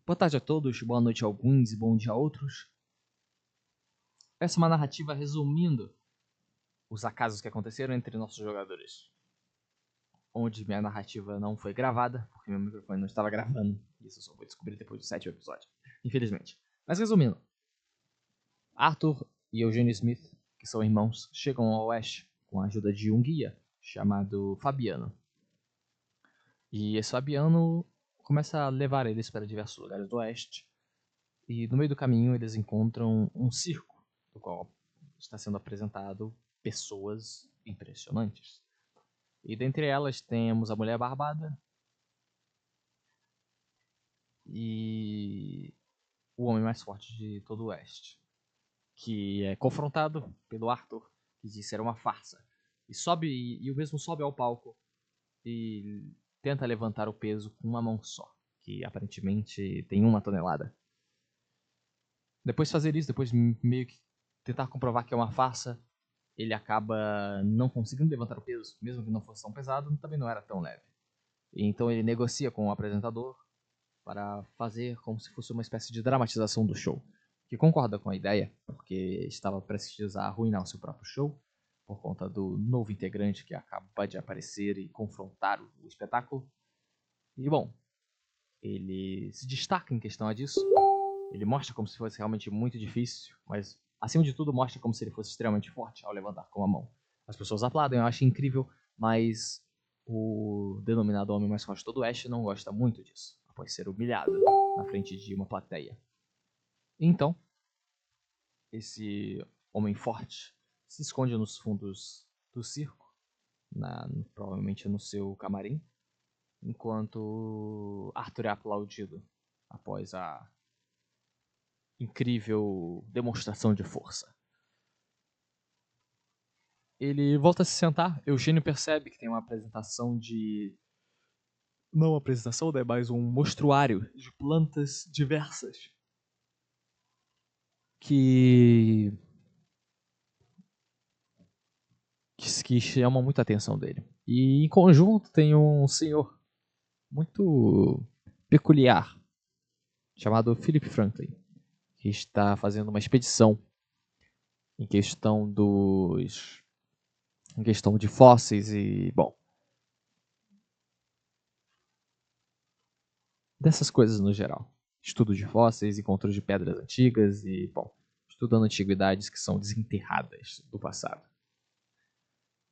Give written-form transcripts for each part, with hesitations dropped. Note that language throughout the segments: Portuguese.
Boa tarde a todos, boa noite a alguns e bom dia a outros. Essa é uma narrativa resumindo os acasos que aconteceram entre nossos jogadores. Onde minha narrativa não foi gravada, porque meu microfone não estava gravando. Isso eu só vou descobrir depois do 7º episódio, infelizmente. Mas resumindo, Arthur e Eugênio Smith, que são irmãos, chegam ao oeste com a ajuda de um guia chamado Fabiano. E esse Fabiano começa a levar eles para diversos lugares do oeste. E no meio do caminho eles encontram um circo, do qual está sendo apresentado pessoas impressionantes. E dentre elas temos a Mulher Barbada e o homem mais forte de todo o oeste, que é confrontado pelo Arthur, que diz ser uma farsa. E o mesmo sobe ao palco e tenta levantar o peso com uma mão só, que aparentemente tem 1 tonelada. Depois de fazer isso, depois meio que tentar comprovar que é uma farsa, ele acaba não conseguindo levantar o peso, mesmo que não fosse tão pesado, também não era tão leve. Então ele negocia com o apresentador para fazer como se fosse uma espécie de dramatização do show, que concorda com a ideia, porque estava prestes a arruinar o seu próprio show, por conta do novo integrante que acaba de aparecer e confrontar o espetáculo. E bom, ele se destaca em questão a disso. Ele mostra como se fosse realmente muito difícil, mas acima de tudo mostra como se ele fosse extremamente forte ao levantar com a mão. As pessoas aplaudem, eu acho incrível, mas o denominado homem mais forte do oeste não gosta muito disso, após ser humilhado na frente de uma plateia. Então, esse homem forte se esconde nos fundos do circo, provavelmente no seu camarim, enquanto Arthur é aplaudido após a incrível demonstração de força. Ele volta a se sentar. Eugênio percebe que tem uma apresentação de... Não uma apresentação, né? Mas um mostruário de plantas diversas. Que chamam muita atenção dele. E em conjunto tem um senhor muito peculiar, chamado Philip Franklin, que está fazendo uma expedição em questão de fósseis e, bom, dessas coisas no geral. Estudo de fósseis, encontros de pedras antigas e, bom, estudando antiguidades que são desenterradas do passado.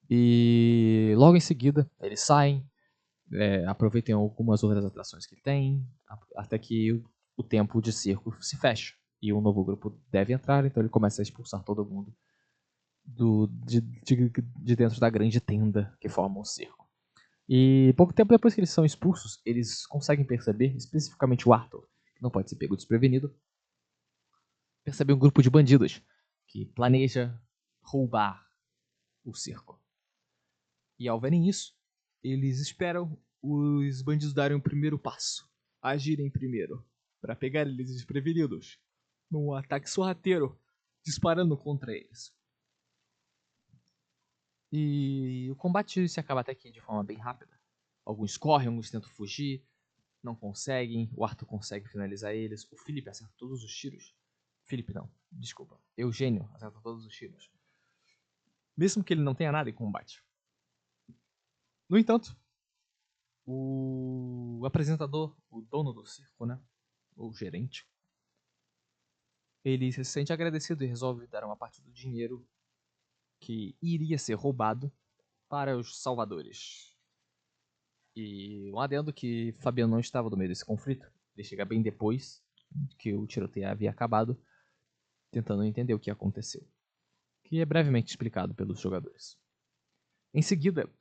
E logo em seguida, eles saem, aproveitem algumas outras atrações que tem, até que o tempo de circo se fecha. E um novo grupo deve entrar, então ele começa a expulsar todo mundo de dentro da grande tenda que forma o circo. E pouco tempo depois que eles são expulsos, eles conseguem perceber, especificamente o Arthur, que não pode ser pego desprevenido, percebe um grupo de bandidos que planeja roubar o circo. E ao verem isso, eles esperam os bandidos darem o primeiro passo, agirem primeiro, para pegar eles desprevenidos, num ataque sorrateiro, disparando contra eles. E o combate se acaba até aqui de forma bem rápida. Alguns correm, alguns tentam fugir, não conseguem, o Arthur consegue finalizar eles, o Felipe acerta todos os tiros. Felipe não, desculpa, Eugênio acerta todos os tiros. Mesmo que ele não tenha nada em combate. No entanto, o apresentador, o dono do circo, né, o gerente, ele se sente agradecido e resolve dar uma parte do dinheiro que iria ser roubado para os salvadores. E um adendo que Fabiano não estava no meio desse conflito. Ele chega bem depois que o tiroteio havia acabado, tentando entender o que aconteceu, que é brevemente explicado pelos jogadores. Em seguida,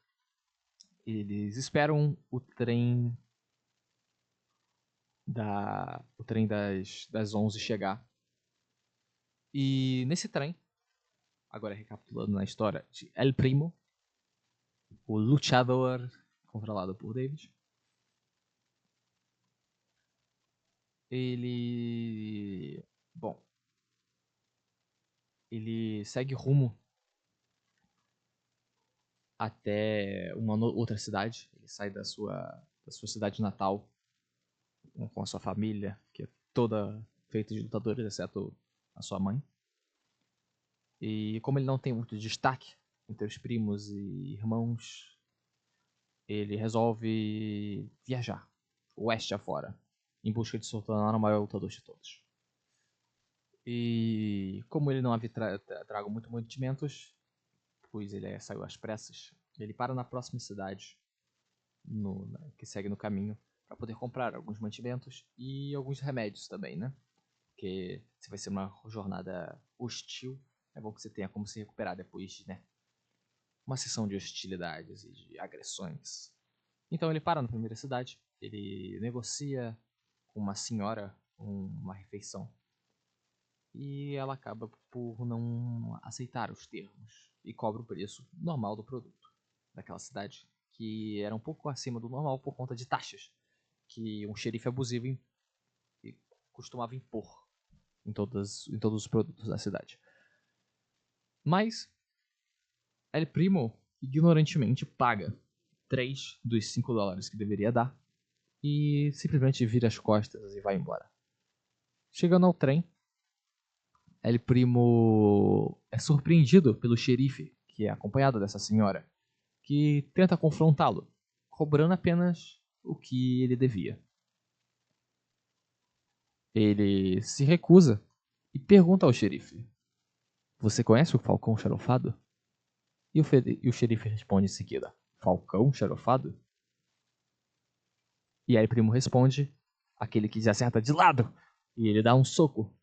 eles esperam o trem das 11 chegar. E nesse trem, agora recapitulando na história de El Primo, o luchador controlado por David, ele segue rumo até uma outra cidade. Ele sai da sua cidade natal com a sua família, que toda feita de lutadores, exceto a sua mãe. E como ele não tem muito destaque entre os primos e irmãos, ele resolve viajar oeste afora, em busca de se tornar o maior lutador de todos. E como ele não havia trago muito mantimentos, pois ele saiu às pressas, ele para na próxima cidade que segue no caminho para poder comprar alguns mantimentos e alguns remédios também, né? Porque se vai ser uma jornada hostil, é bom que você tenha como se recuperar depois de, né, uma sessão de hostilidades e de agressões. Então ele para na primeira cidade, ele negocia com uma senhora uma refeição e ela acaba por não aceitar os termos e cobra o preço normal do produto daquela cidade, que era um pouco acima do normal por conta de taxas que um xerife abusivo costumava impor em todos os produtos da cidade. Mas El Primo ignorantemente paga 3 dos 5 dólares que deveria dar e simplesmente vira as costas e vai embora. Chegando ao trem, El Primo é surpreendido pelo xerife, que é acompanhado dessa senhora, que tenta confrontá-lo, cobrando apenas o que ele devia. Ele se recusa e pergunta ao xerife: "Você conhece o Falcão Xarofado?" E o xerife responde em seguida: "Falcão Xarofado?" E aí Primo responde: "Aquele que se acerta de lado." E ele dá um soco,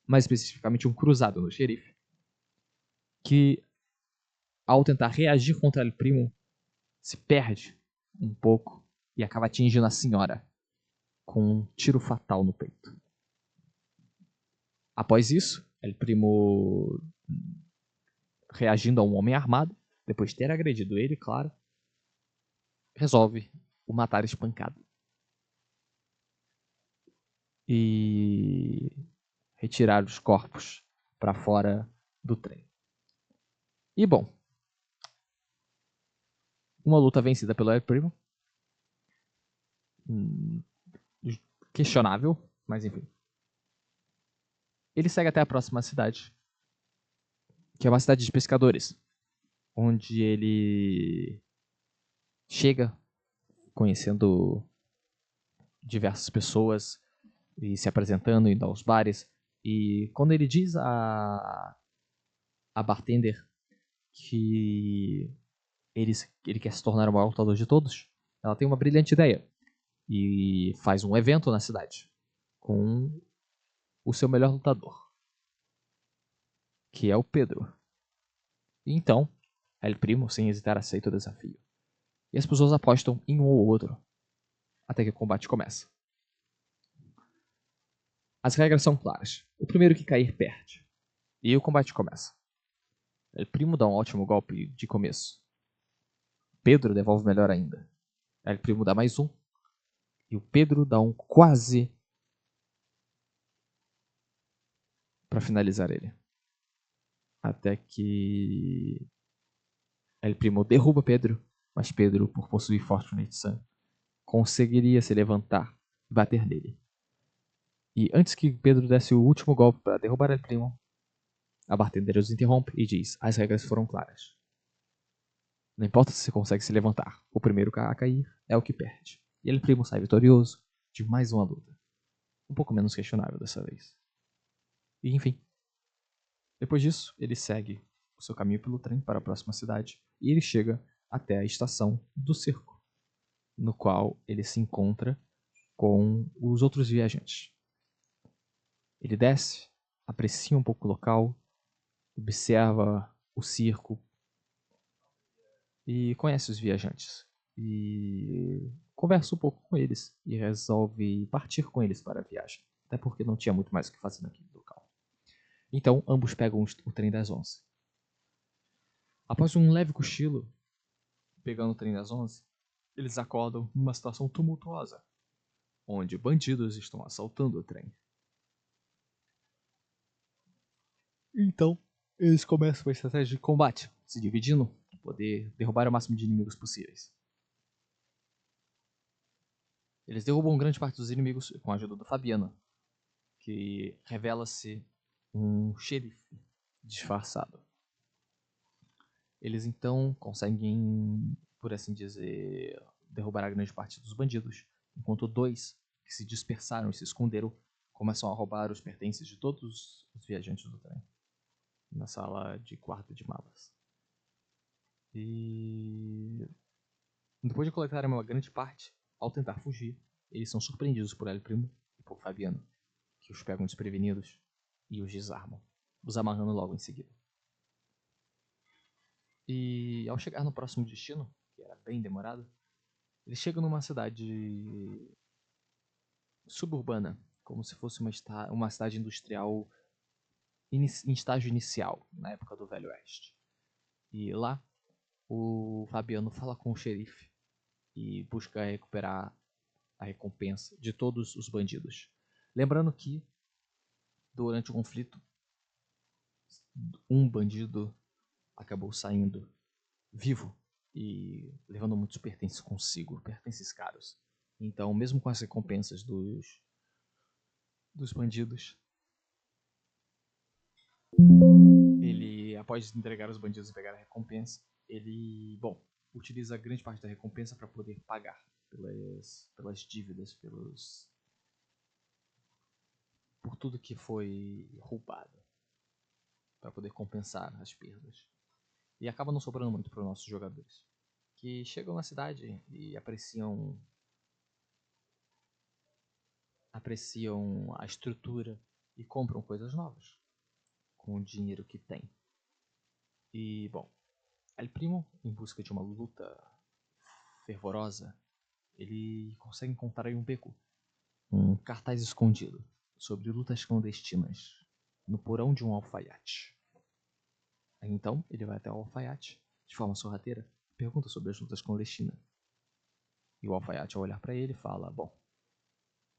mais especificamente um cruzado no xerife, que ao tentar reagir contra El Primo, se perde um pouco e acaba atingindo a senhora com um tiro fatal no peito. Após isso, El Primo, reagindo a um homem armado, depois de ter agredido ele, claro, resolve o matar espancado. E retirar os corpos para fora do trem. E bom, uma luta vencida pelo El Primo. Questionável, mas enfim. Ele segue até a próxima cidade, que é uma cidade de pescadores, onde ele chega conhecendo diversas pessoas e se apresentando, indo aos bares. E quando ele diz a bartender que ele quer se tornar o maior lutador de todos, ela tem uma brilhante ideia e faz um evento na cidade com o seu melhor lutador, que é o Pedro. E então, El Primo, sem hesitar, aceita o desafio. E as pessoas apostam em um ou outro, até que o combate começa. As regras são claras. O primeiro que cair perde. E o combate começa. El Primo dá um ótimo golpe de começo. Pedro devolve melhor ainda. El Primo dá mais um. E o Pedro dá um quase para finalizar ele. Até que El Primo derruba Pedro, mas Pedro, por possuir Fortunate Son, conseguiria se levantar e bater nele. E antes que Pedro desse o último golpe para derrubar El Primo, a bartender os interrompe e diz: as regras foram claras. Não importa se você consegue se levantar, o primeiro a cair é o que perde. E El Primo sai vitorioso de mais uma luta. Um pouco menos questionável dessa vez. E enfim. Depois disso, ele segue o seu caminho pelo trem para a próxima cidade e ele chega até a estação do circo, no qual ele se encontra com os outros viajantes. Ele desce, aprecia um pouco o local, observa o circo e conhece os viajantes. E conversa um pouco com eles e resolve partir com eles para a viagem, até porque não tinha muito mais o que fazer naquele local. Então, ambos pegam o trem das 11. Após um leve cochilo, pegando o trem das 11, eles acordam numa situação tumultuosa, onde bandidos estão assaltando o trem. Então, eles começam uma estratégia de combate, se dividindo para poder derrubar o máximo de inimigos possíveis. Eles derrubam grande parte dos inimigos com a ajuda do Fabiano, que revela-se um xerife disfarçado. Eles então conseguem, por assim dizer, derrubar a grande parte dos bandidos, enquanto 2 que se dispersaram e se esconderam começam a roubar os pertences de todos os viajantes do trem na sala de quarto de malas. E depois de coletarem uma grande parte, ao tentar fugir, eles são surpreendidos por El Primo e por Fabiano, que os pegam desprevenidos e os desarmam, os amarrando logo em seguida. E ao chegar no próximo destino, que era bem demorado, eles chegam numa cidade suburbana, como se fosse uma cidade industrial em estágio inicial, na época do Velho Oeste. E lá, o Fabiano fala com o xerife e busca recuperar a recompensa de todos os bandidos. Lembrando que, durante o conflito, um bandido acabou saindo vivo e levando muitos pertences consigo, pertences caros. Então, mesmo com as recompensas dos bandidos, ele, após entregar os bandidos e pegar a recompensa, ele, utiliza grande parte da recompensa para poder pagar pelas dívidas, por tudo que foi roubado, para poder compensar as perdas. E acaba não sobrando muito para os nossos jogadores, que chegam na cidade e apreciam a estrutura e compram coisas novas com o dinheiro que tem. E, El Primo, em busca de uma luta fervorosa, ele consegue encontrar em um beco um cartaz escondido sobre lutas clandestinas no porão de um alfaiate. Então, ele vai até o alfaiate, de forma sorrateira, e pergunta sobre as lutas clandestinas. E o alfaiate, ao olhar para ele, fala: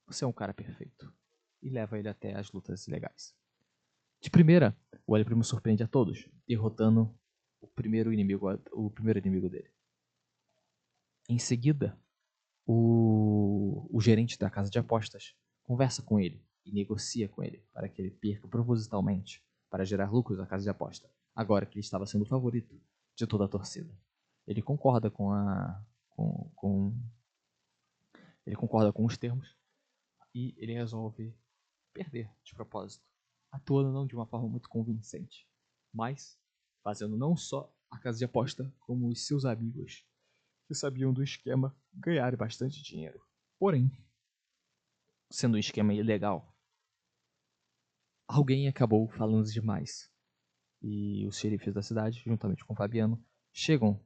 você é um cara perfeito. E leva ele até as lutas ilegais. De primeira, o El Primo surpreende a todos, derrotando o primeiro inimigo dele. Em seguida, o gerente da casa de apostas conversa com ele e negocia com ele para que ele perca propositalmente para gerar lucros à casa de aposta, agora que ele estava sendo o favorito de toda a torcida. Ele concorda ele concorda com os termos e ele resolve perder de propósito, atuando não de uma forma muito convincente, mas fazendo não só a casa de aposta, como os seus amigos que sabiam do esquema ganharem bastante dinheiro. Porém, sendo um esquema ilegal, alguém acabou falando demais. E os xerifes da cidade, juntamente com o Fabiano, chegam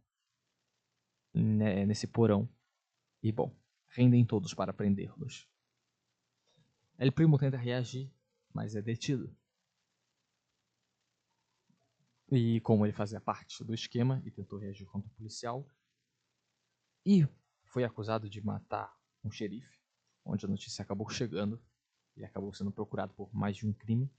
nesse porão e, rendem todos para prendê-los. El Primo tenta reagir, mas é detido. E como ele fazia parte do esquema e tentou reagir contra o policial, e foi acusado de matar um xerife, onde a notícia acabou chegando, ele acabou sendo procurado por mais de um crime,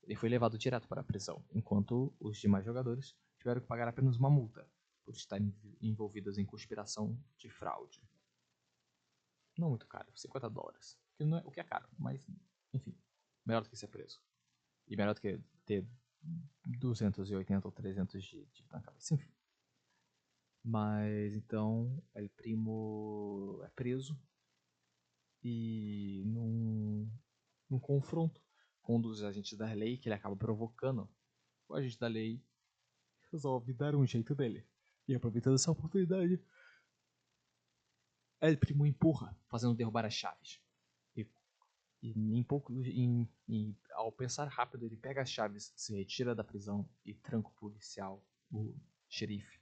ele foi levado direto para a prisão, enquanto os demais jogadores tiveram que pagar apenas uma multa por estarem envolvidos em conspiração de fraude. Não muito caro, $50. O que é caro, mas enfim, melhor do que ser preso. E melhor do que ter 280 ou 300 de dívida na cabeça, enfim. Mas então, El Primo é preso e num confronto com um dos agentes da lei que ele acaba provocando, o agente da lei resolve dar um jeito dele. E aproveitando essa oportunidade, El Primo empurra, fazendo derrubar as chaves. Ao pensar rápido, ele pega as chaves, se retira da prisão e tranca o policial, o xerife,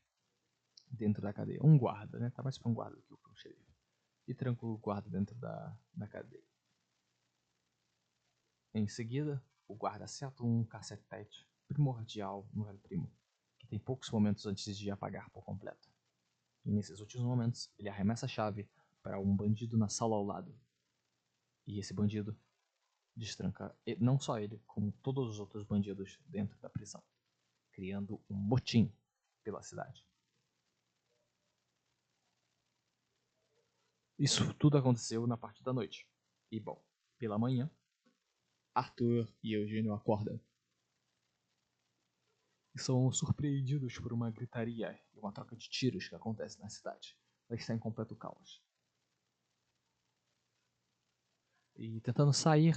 dentro da cadeia. Um guarda, né? Tá mais pra um guarda do que pra um xerife. E tranca o guarda dentro da cadeia. Em seguida, o guarda acerta um cacetete primordial no El Primo, que tem poucos momentos antes de apagar por completo. E nesses últimos momentos, ele arremessa a chave para um bandido na sala ao lado. E esse bandido destranca não só ele, como todos os outros bandidos dentro da prisão, criando um motim pela cidade. Isso tudo aconteceu na parte da noite. E pela manhã, Arthur e Eugênio acordam e são surpreendidos por uma gritaria e uma troca de tiros que acontece na cidade. Ela está em completo caos. E tentando sair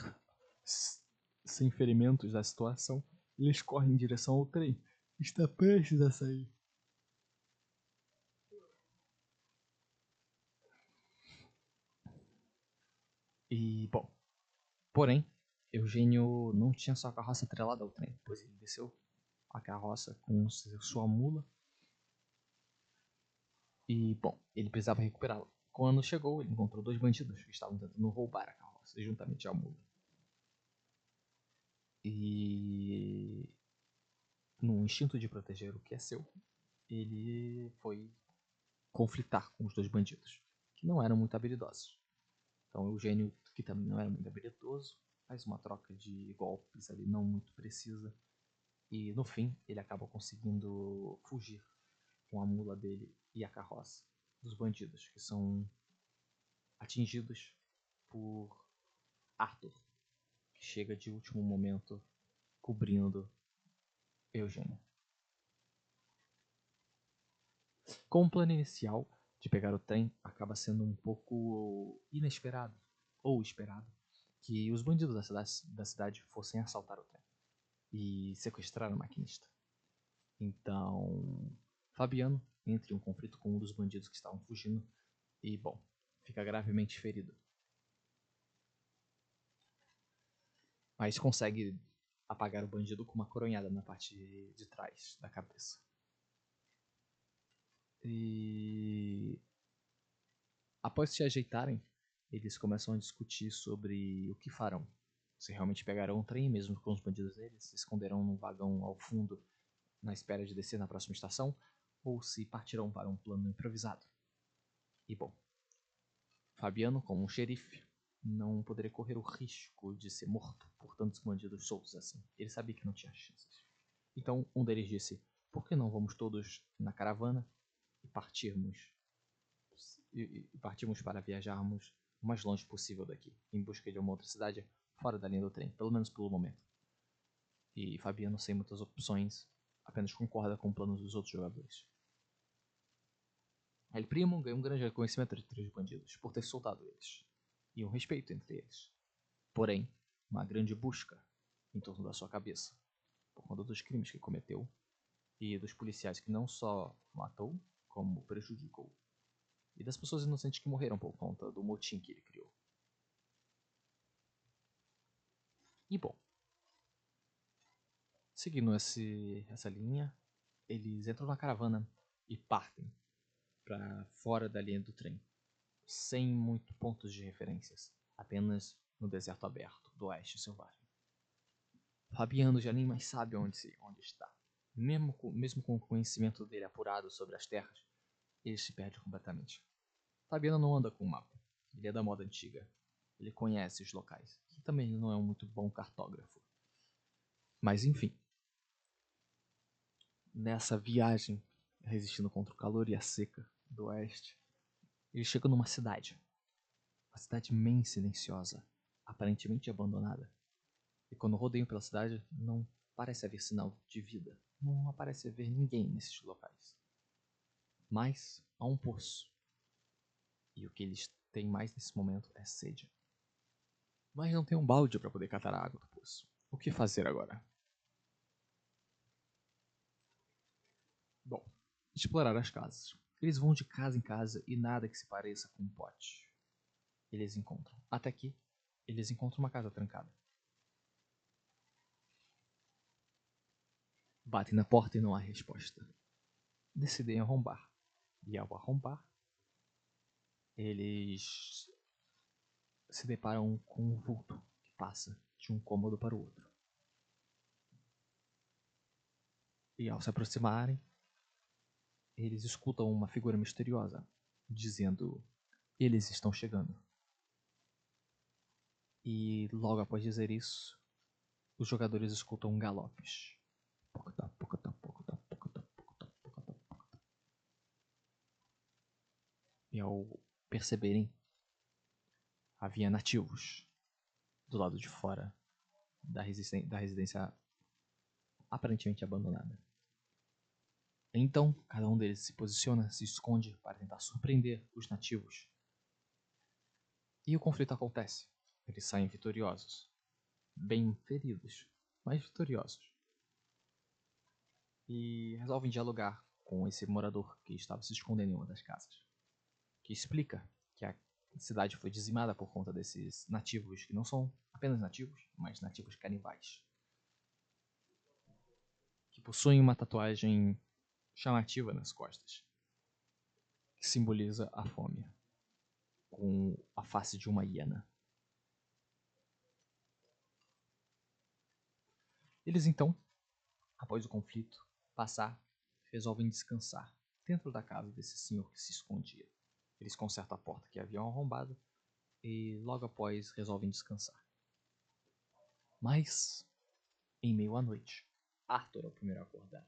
sem ferimentos da situação, eles correm em direção ao trem. Está prestes a sair. E, bom, porém, Eugênio não tinha sua carroça atrelada ao trem, pois ele desceu a carroça com sua mula. E, bom, ele precisava recuperá-la. Quando chegou, ele encontrou 2 bandidos que estavam tentando roubar a carroça, juntamente à mula. E, no instinto de proteger o que é seu, ele foi conflitar com os 2 bandidos, que não eram muito habilidosos. Então, o Eugênio, que também não era muito habilidoso, faz uma troca de golpes ali não muito precisa. E, no fim, ele acaba conseguindo fugir com a mula dele e a carroça dos bandidos, que são atingidos por Arthur, que chega de último momento cobrindo Eugênio. Com o plano inicial de pegar o trem, acaba sendo um pouco inesperado, ou esperado, que os bandidos da cidade fossem assaltar o trem e sequestrar o maquinista. Então, Fabiano entra em um conflito com um dos bandidos que estavam fugindo e, bom, fica gravemente ferido. Mas consegue apagar o bandido com uma coronhada na parte de trás da cabeça. E após se ajeitarem, eles começam a discutir sobre o que farão. Se realmente pegarão o trem, mesmo com os bandidos neles, se esconderão num vagão ao fundo na espera de descer na próxima estação, ou se partirão para um plano improvisado. E bom, Fabiano, como um xerife, não poderia correr o risco de ser morto por tantos bandidos soltos assim. Ele sabia que não tinha chances. Então, um deles disse: por que não vamos todos na caravana e partirmos para viajarmos o mais longe possível daqui, em busca de uma outra cidade fora da linha do trem, pelo menos pelo momento. E Fabiano, sem muitas opções, apenas concorda com o plano dos outros jogadores. El Primo ganha um grande reconhecimento de 3 bandidos por ter soltado eles, e um respeito entre eles. Porém, uma grande busca em torno da sua cabeça, por conta dos crimes que cometeu e dos policiais que não só matou, como prejudicou. E das pessoas inocentes que morreram por conta do motim que ele criou. E bom, seguindo essa linha, eles entram na caravana e partem para fora da linha do trem, sem muito pontos de referências, apenas no deserto aberto do oeste selvagem. Fabiano já nem mais sabe onde está. Mesmo com o conhecimento dele apurado sobre as terras, ele se perde completamente. Fabiano não anda com o mapa, ele é da moda antiga. Ele conhece os locais, que também não é um muito bom cartógrafo. Mas enfim, nessa viagem, resistindo contra o calor e a seca do oeste, ele chega numa cidade. Uma cidade imensa e silenciosa, aparentemente abandonada. E quando rodeiam pela cidade, não parece haver sinal de vida. Não aparece haver ninguém nesses locais. Mas há um poço. E o que eles têm mais nesse momento é sede. Mas não tem um balde para poder catar a água do poço. O que fazer agora? Bom, explorar as casas. Eles vão de casa em casa e nada que se pareça com um pote eles encontram. Até que eles encontram uma casa trancada. Batem na porta e não há resposta. Decidem arrombar. E ao arrombar, eles se deparam com um vulto que passa de um cômodo para o outro. E ao se aproximarem, eles escutam uma figura misteriosa dizendo: eles estão chegando. E logo após dizer isso, os jogadores escutam galopes. E ao perceberem, havia nativos do lado de fora da residência aparentemente abandonada. Então, cada um deles se posiciona, se esconde para tentar surpreender os nativos. E o conflito acontece. Eles saem vitoriosos. Bem feridos, mas vitoriosos. E resolvem dialogar com esse morador que estava se escondendo em uma das casas. Que explica que a cidade foi dizimada por conta desses nativos que não são apenas nativos, mas nativos canibais. Que possuem uma tatuagem chamativa nas costas, que simboliza a fome, com a face de uma hiena. Eles então, após o conflito passar, resolvem descansar dentro da casa desse senhor que se escondia. Eles consertam a porta que haviam arrombado e logo após resolvem descansar. Mas, em meio à noite, Arthur é o primeiro a acordar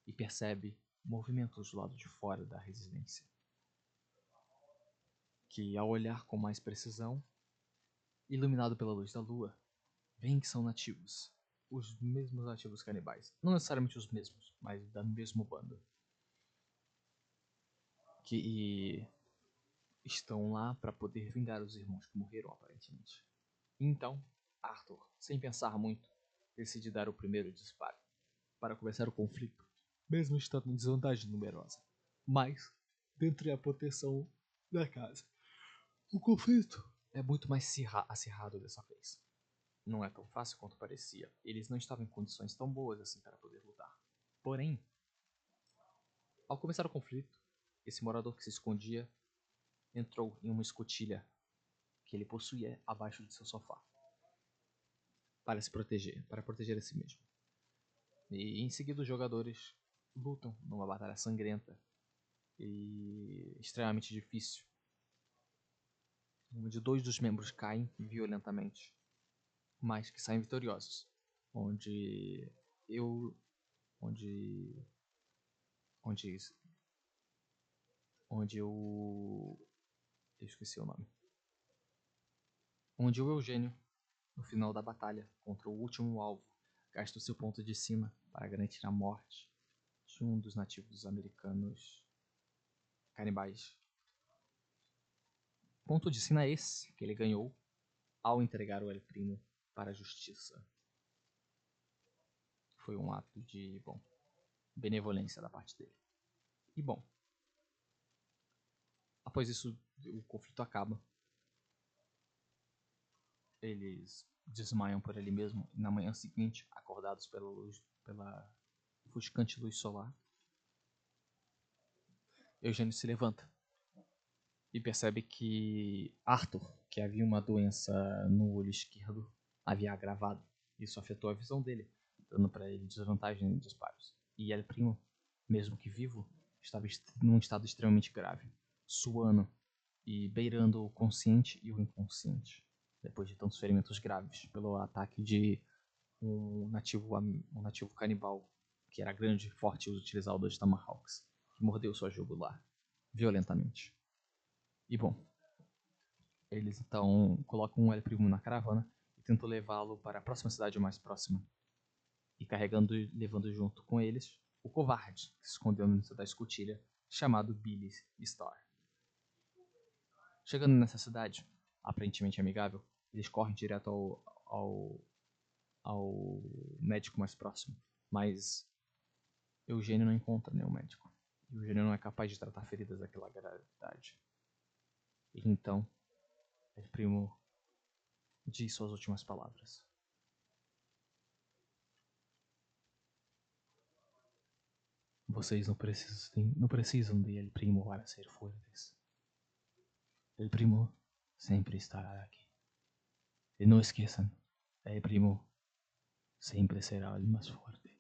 e percebe movimentos do lado de fora da residência. Que, ao olhar com mais precisão, iluminado pela luz da lua, veem que são nativos. Os mesmos nativos canibais. Não necessariamente os mesmos, mas da mesmo bando. Que estão lá para poder vingar os irmãos que morreram, aparentemente. Então, Arthur, sem pensar muito, decide dar o primeiro disparo para começar o conflito, mesmo estando em desvantagem numerosa, mas dentro da proteção da casa. O conflito é muito mais acirrado dessa vez. Não é tão fácil quanto parecia. Eles não estavam em condições tão boas assim para poder lutar. Porém, ao começar o conflito, esse morador que se escondia entrou em uma escotilha que ele possuía abaixo de seu sofá para se proteger, para proteger a si mesmo. E em seguida os jogadores lutam numa batalha sangrenta e extremamente difícil, onde dois dos membros caem violentamente, mas que saem vitoriosos, onde eu eu esqueci o nome, onde o Eugênio, no final da batalha contra o último alvo, gasta o seu ponto de cima para garantir a morte de um dos nativos americanos canibais. Ponto de cima é esse que ele ganhou ao entregar o El Primo para a justiça. Foi um ato de, benevolência da parte dele. E bom, após isso o conflito acaba. Eles desmaiam por ali mesmo e na manhã seguinte, acordados pela ofuscante luz solar, Eugênio se levanta e percebe que Arthur, que havia uma doença no olho esquerdo, havia agravado. Isso afetou a visão dele, dando para ele desvantagem em disparos. E El Primo, mesmo que vivo, estava num estado extremamente grave, suando e beirando o consciente e o inconsciente, depois de tantos ferimentos graves pelo ataque de um nativo canibal, que era grande, forte e utilizava dois tomahawks, que mordeu sua jugular violentamente. E bom, eles então colocam o El Primo na caravana e tentam levá-lo para a próxima cidade mais próxima. E carregando e levando junto com eles o covarde que se escondeu dentro da escotilha, chamado Billy Starr. Chegando nessa cidade, aparentemente amigável, eles correm direto ao médico mais próximo. Mas Eugênio não encontra nenhum médico. Eugênio não é capaz de tratar feridas daquela gravidade. E então, El Primo diz suas últimas palavras. Vocês não precisam de El Primo para ser fortes. El Primo sempre estará aqui. E não esqueçam, El Primo sempre será o mais forte.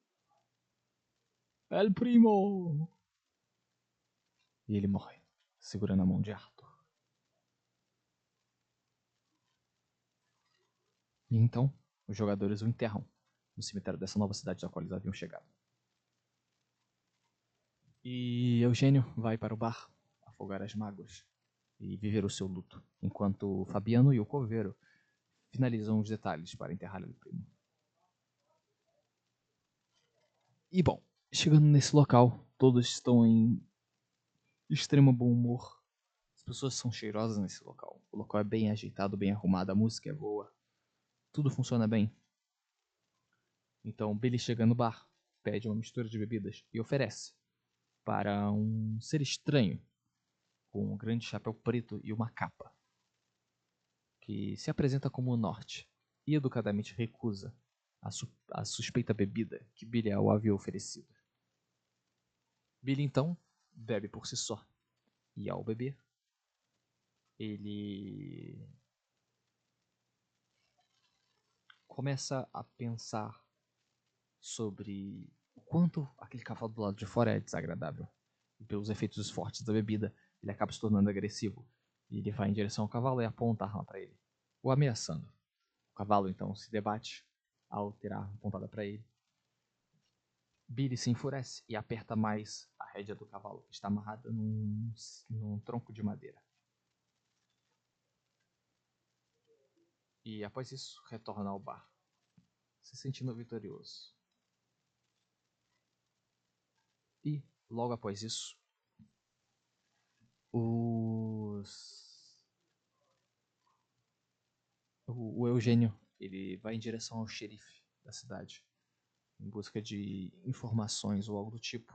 El Primo! E ele morre, segurando a mão de Arthur. E então, os jogadores o enterram no cemitério dessa nova cidade da qual eles haviam chegado. E Eugênio vai para o bar afogar as mágoas e viver o seu luto, enquanto Fabiano e o coveiro finalizam os detalhes para enterrar o primo. E bom, chegando nesse local, todos estão em extremo bom humor. As pessoas são cheirosas nesse local. O local é bem ajeitado, bem arrumado, a música é boa. Tudo funciona bem. Então Billy chega no bar, pede uma mistura de bebidas e oferece para um ser estranho com um grande chapéu preto e uma capa, que se apresenta como o Norte e educadamente recusa a suspeita bebida que Billy o havia oferecido. Billy então bebe por si só, e ao beber, ele começa a pensar sobre o quanto aquele cavalo do lado de fora é desagradável. E pelos efeitos fortes da bebida, ele acaba se tornando agressivo. E ele vai em direção ao cavalo e aponta a arma para ele, o ameaçando. O cavalo então se debate ao ter a arma apontada para ele. Billy se enfurece e aperta mais a rédea do cavalo, que está amarrada num tronco de madeira. E após isso, retorna ao bar, se sentindo vitorioso. E, logo após isso, o Eugênio ele vai em direção ao xerife da cidade, em busca de informações ou algo do tipo,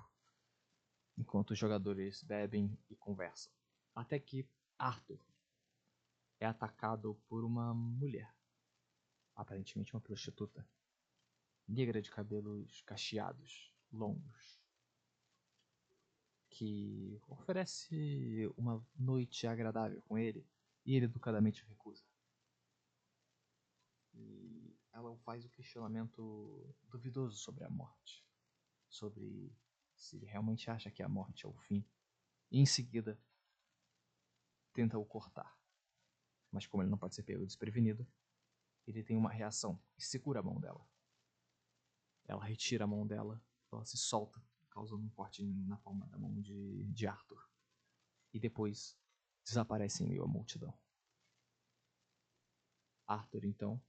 enquanto os jogadores bebem e conversam. Até que Arthur é atacado por uma mulher, aparentemente uma prostituta, negra de cabelos cacheados, longos, que oferece uma noite agradável com ele e ele educadamente recusa. E ela faz o questionamento duvidoso sobre a morte, sobre se ele realmente acha que a morte é o fim, e em seguida tenta o cortar. Mas como ele não pode ser pego desprevenido, ele tem uma reação e segura a mão dela. Ela retira a mão dela, ela se solta, causando um corte na palma da mão de Arthur. E depois desaparece em meio à multidão. Arthur, então,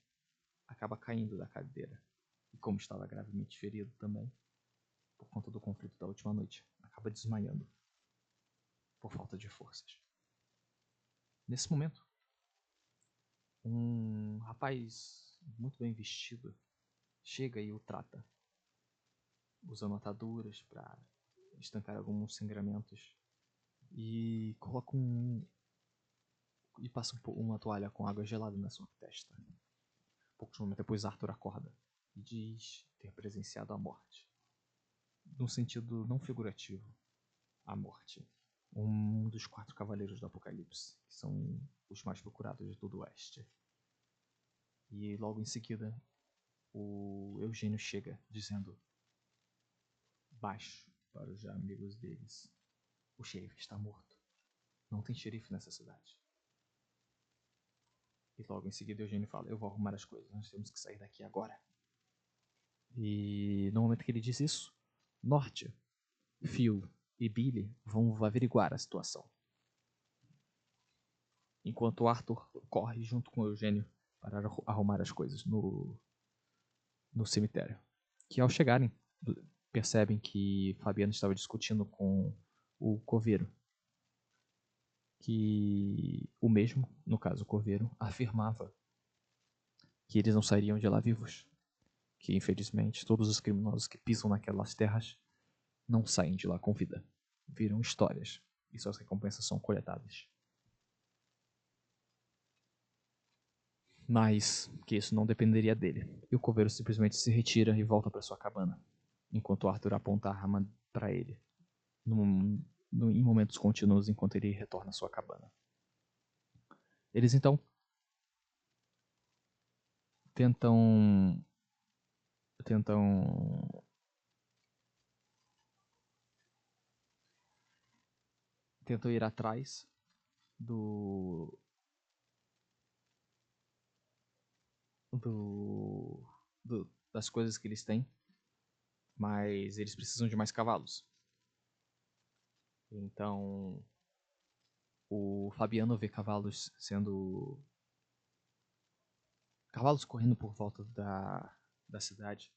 acaba caindo da cadeira. E como estava gravemente ferido também, por conta do conflito da última noite, acaba desmaiando por falta de forças. Nesse momento, um rapaz muito bem vestido chega e o trata, usando ataduras para estancar alguns sangramentos e coloca e passa uma toalha com água gelada na sua testa. Poucos momentos depois, Arthur acorda e diz ter presenciado a morte, num sentido não figurativo, a morte. Um dos 4 cavaleiros do Apocalipse, que são os mais procurados de todo o Oeste. E logo em seguida, o Eugênio chega, dizendo baixo para os amigos deles: o xerife está morto. Não tem xerife nessa cidade. E logo em seguida, Eugênio fala: eu vou arrumar as coisas, nós temos que sair daqui agora. E no momento que ele diz isso, Norte, Phil e Billy vão averiguar a situação, enquanto Arthur corre junto com Eugênio para arrumar as coisas no cemitério. Que ao chegarem, percebem que Fabiano estava discutindo com o coveiro. Que o mesmo, no caso o coveiro, afirmava que eles não sairiam de lá vivos. Que infelizmente todos os criminosos que pisam naquelas terras não saem de lá com vida. Viram histórias e suas recompensas são coletadas. Mas que isso não dependeria dele. E o coveiro simplesmente se retira e volta para sua cabana, enquanto Arthur aponta a arma para ele, em momentos contínuos enquanto ele retorna à sua cabana. Eles então tentam ir atrás do das coisas que eles têm, mas eles precisam de mais cavalos. Então o Fabiano vê cavalos correndo por volta da cidade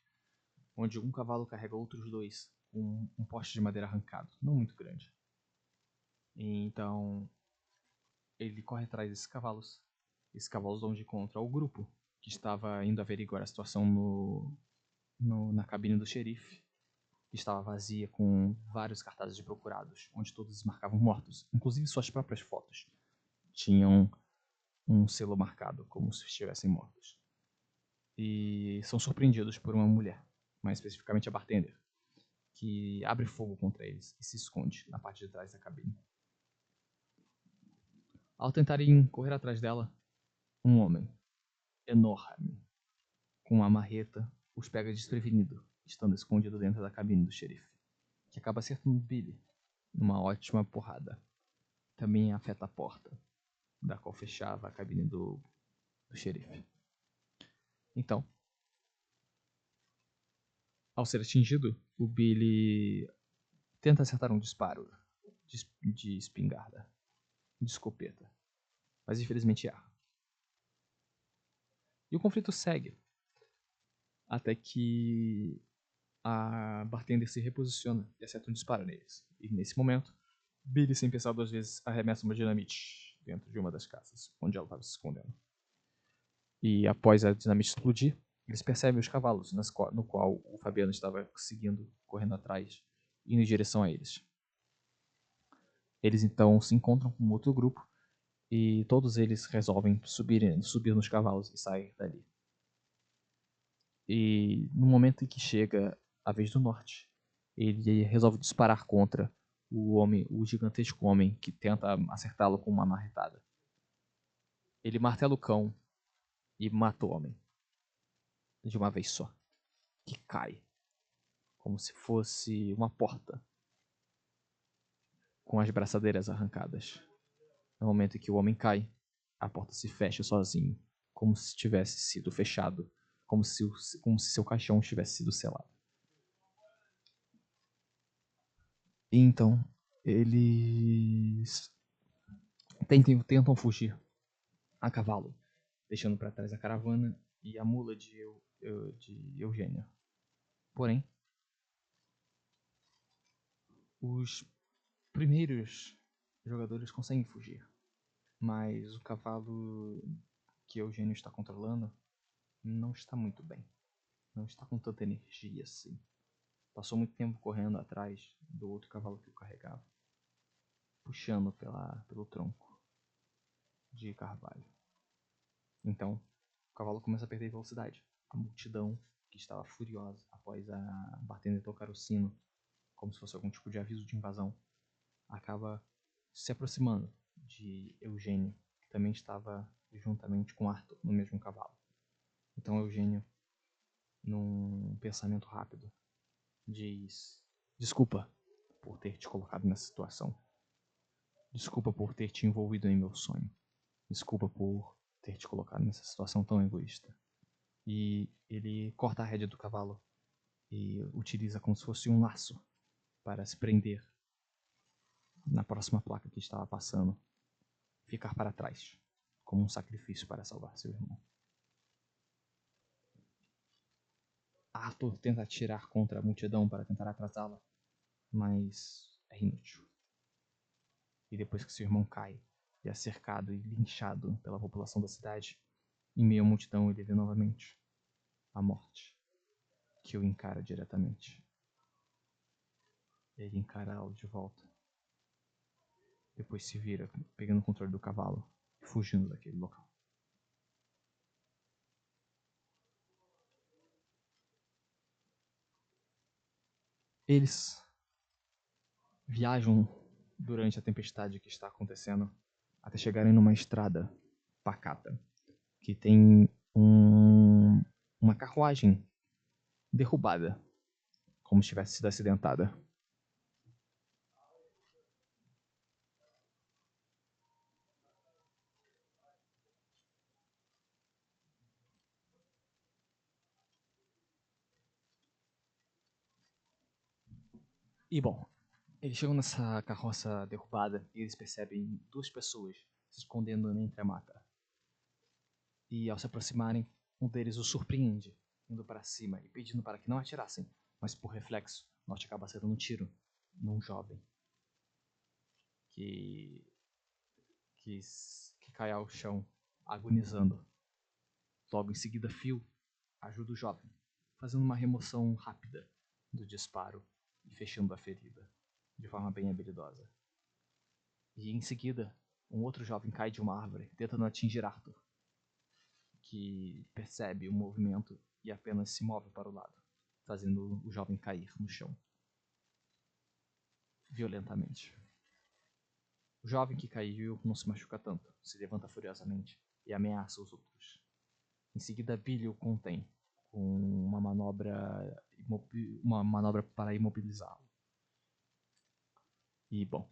onde um cavalo carrega outros dois com um poste de madeira arrancado, não muito grande. E então ele corre atrás desses cavalos. Esses cavalos vão de encontro ao grupo que estava indo averiguar a situação na cabine do xerife, que estava vazia com vários cartazes de procurados, onde todos marcavam mortos, inclusive suas próprias fotos tinham um selo marcado como se estivessem mortos. E são surpreendidos por uma mulher, mais especificamente a bartender, que abre fogo contra eles e se esconde na parte de trás da cabine. Ao tentarem correr atrás dela, um homem enorme, com uma marreta, os pega desprevenido, estando escondido dentro da cabine do xerife, que acaba acertando Billy numa ótima porrada. Também afeta a porta, da qual fechava a cabine do xerife. Então, ao ser atingido, o Billy tenta acertar um disparo de espingarda, de escopeta, mas infelizmente erra. E o conflito segue, até que a bartender se reposiciona e acerta um disparo neles. E nesse momento, Billy, sem pensar duas vezes, arremessa uma dinamite dentro de uma das casas, onde ela estava se escondendo. E após a dinamite explodir, eles percebem os cavalos, no qual o Fabiano estava seguindo, correndo atrás, indo em direção a eles. Eles então se encontram com outro grupo e todos eles resolvem subir nos cavalos e sair dali. E no momento em que chega a vez do norte, ele resolve disparar contra o gigantesco homem que tenta acertá-lo com uma marretada. Ele martela o cão e mata o homem de uma vez só, que cai como se fosse uma porta com as braçadeiras arrancadas. No momento em que o homem cai, a porta se fecha sozinho, como se tivesse sido fechado, como se seu caixão tivesse sido selado. E então, eles tentam fugir a cavalo, deixando para trás a caravana e a mula de Eugênia. Porém, os primeiros jogadores conseguem fugir, mas o cavalo que Eugênio está controlando não está muito bem. Não está com tanta energia assim. Passou muito tempo correndo atrás do outro cavalo que o carregava, puxando pelo tronco de carvalho. Então, o cavalo começa a perder velocidade. A multidão, que estava furiosa após a bartender tocar o sino, como se fosse algum tipo de aviso de invasão, acaba se aproximando de Eugênio, que também estava juntamente com Arthur no mesmo cavalo. Então Eugênio, num pensamento rápido, diz: desculpa por ter te colocado nessa situação. Desculpa por ter te envolvido em meu sonho. Desculpa por ter te colocado nessa situação tão egoísta. E ele corta a rédea do cavalo e utiliza como se fosse um laço para se prender na próxima placa que estava passando, ficar para trás, como um sacrifício para salvar seu irmão. Arthur tenta atirar contra a multidão para tentar atrasá-la, mas é inútil. E depois que seu irmão cai e é cercado e linchado pela população da cidade, em meio à multidão ele vê novamente a morte, que o encara diretamente. Ele encara-lo de volta. Depois se vira, pegando o controle do cavalo e fugindo daquele local. Eles viajam durante a tempestade que está acontecendo até chegarem numa estrada pacata que tem uma carruagem derrubada, como se tivesse sido acidentada. E bom, eles chegam nessa carroça derrubada e eles percebem duas pessoas se escondendo entre a mata. E ao se aproximarem, um deles os surpreende, indo para cima e pedindo para que não atirassem, mas por reflexo, Norte acaba acertando um tiro num jovem que cai ao chão, agonizando. Logo em seguida, Phil ajuda o jovem, fazendo uma remoção rápida do disparo e fechando a ferida, de forma bem habilidosa. E em seguida, um outro jovem cai de uma árvore, tentando atingir Arthur, que percebe o movimento e apenas se move para o lado, fazendo o jovem cair no chão, violentamente. O jovem que caiu não se machuca tanto, se levanta furiosamente e ameaça os outros. Em seguida, Billy o contém com uma manobra para imobilizá-lo. E, bom,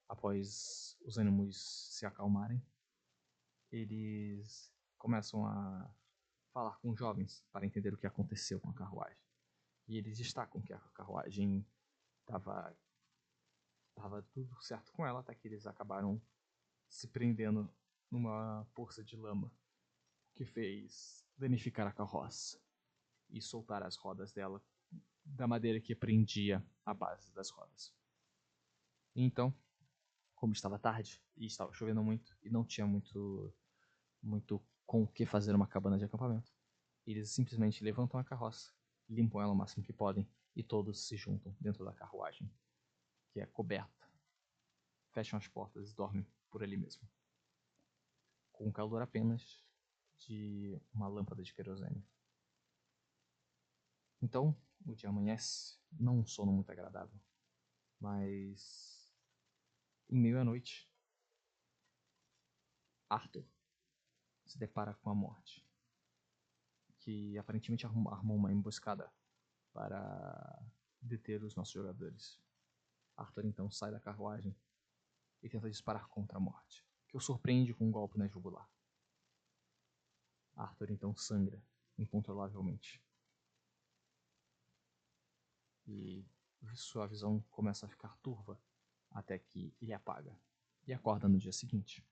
após os ânimos se acalmarem, eles começam a falar com os jovens para entender o que aconteceu com a carruagem. E eles destacam que a carruagem estava tudo certo com ela, até que eles acabaram se prendendo numa poça de lama que fez danificar a carroça e soltar as rodas dela da madeira que prendia a base das rodas. Então, como estava tarde e estava chovendo muito e não tinha muito com o que fazer uma cabana de acampamento, eles simplesmente levantam a carroça, limpam ela o máximo que podem e todos se juntam dentro da carruagem, que é coberta. Fecham as portas e dormem por ali mesmo, com o calor apenas de uma lâmpada de querosene. Então, o dia amanhece, não um sono muito agradável, mas em meio à noite, Arthur se depara com a morte, que aparentemente armou uma emboscada para deter os nossos jogadores. Arthur então sai da carruagem e tenta disparar contra a morte, que o surpreende com um golpe na jugular. Arthur então sangra incontrolavelmente. E sua visão começa a ficar turva até que ele apaga e acorda no dia seguinte.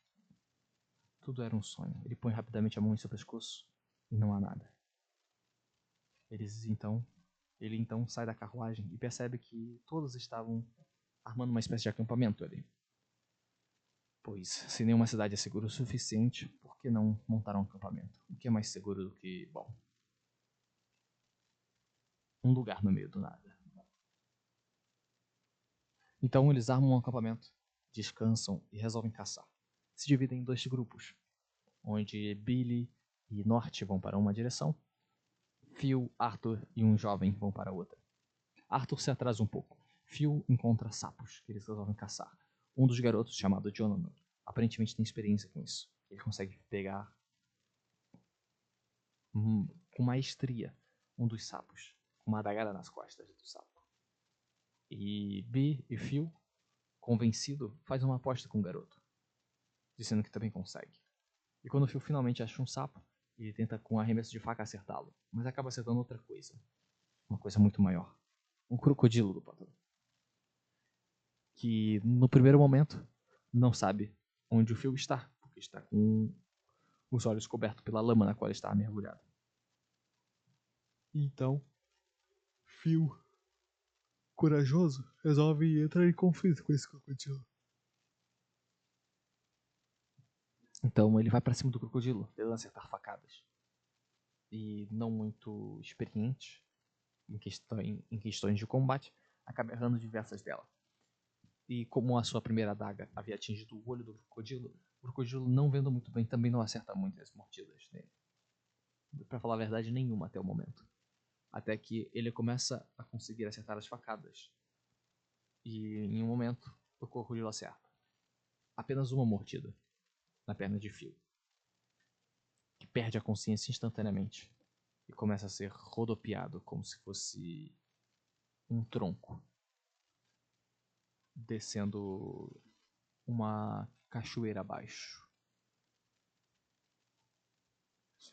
Tudo era um sonho. Ele põe rapidamente a mão em seu pescoço e não há nada. Ele então sai da carruagem e percebe que todos estavam armando uma espécie de acampamento ali. Pois, se nenhuma cidade é segura o suficiente, por que não montar um acampamento? O que é mais seguro do que, bom, um lugar no meio do nada. Então eles armam um acampamento, descansam e resolvem caçar. Se dividem em dois grupos, onde Billy e Norte vão para uma direção, Phil, Arthur e um jovem vão para outra. Arthur se atrasa um pouco. Phil encontra sapos que eles resolvem caçar. Um dos garotos, chamado Jonathan, aparentemente tem experiência com isso. Ele consegue pegar com maestria um dos sapos, com uma adagada nas costas do sapo. E B e Phil, convencido, faz uma aposta com o garoto, dizendo que também consegue. E quando o Phil finalmente acha um sapo, ele tenta com um arremesso de faca acertá-lo, mas acaba acertando outra coisa. Uma coisa muito maior. Um crocodilo do pântano. Que no primeiro momento não sabe onde o Phil está, porque está com os olhos cobertos pela lama na qual ele está mergulhado. Então, Phil, corajoso, resolve entrar em conflito com esse crocodilo. Então ele vai para cima do crocodilo, tentando acertar facadas. E não muito experiente em questões de combate, acaba errando diversas delas. E como a sua primeira adaga havia atingido o olho do crocodilo, o crocodilo, não vendo muito bem, também não acerta muitas mordidas nele. Para falar a verdade, nenhuma até o momento. Até que ele começa a conseguir acertar as facadas. E em um momento, o crocodilo acerta. Apenas uma mordida na perna de Phil, que perde a consciência instantaneamente e começa a ser rodopiado como se fosse um tronco descendo uma cachoeira abaixo.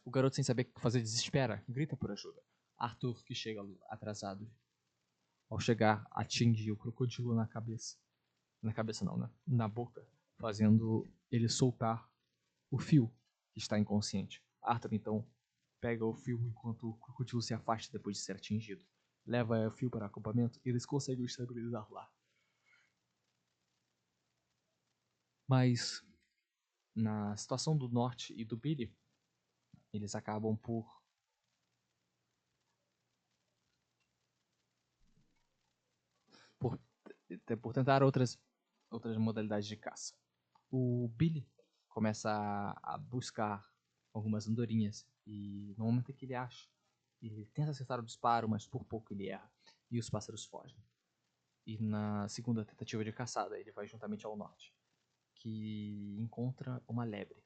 O garoto, sem saber o que fazer, desespera, grita por ajuda. Arthur, que chega atrasado, ao chegar, atinge o crocodilo na cabeça. Na cabeça não, né? Na boca, fazendo ele soltar o fio, que está inconsciente. Arthur, então, pega o fio enquanto o crocodilo se afasta depois de ser atingido. Leva o fio para o acampamento e eles conseguem o estabilizar lá. Mas na situação do Norte e do Billy, eles acabam por tentar outras modalidades de caça. O Billy começa a buscar algumas andorinhas e no momento em que ele acha, ele tenta acertar o disparo, mas por pouco ele erra e os pássaros fogem. E na segunda tentativa de caçada, ele vai juntamente ao Norte, que encontra uma lebre.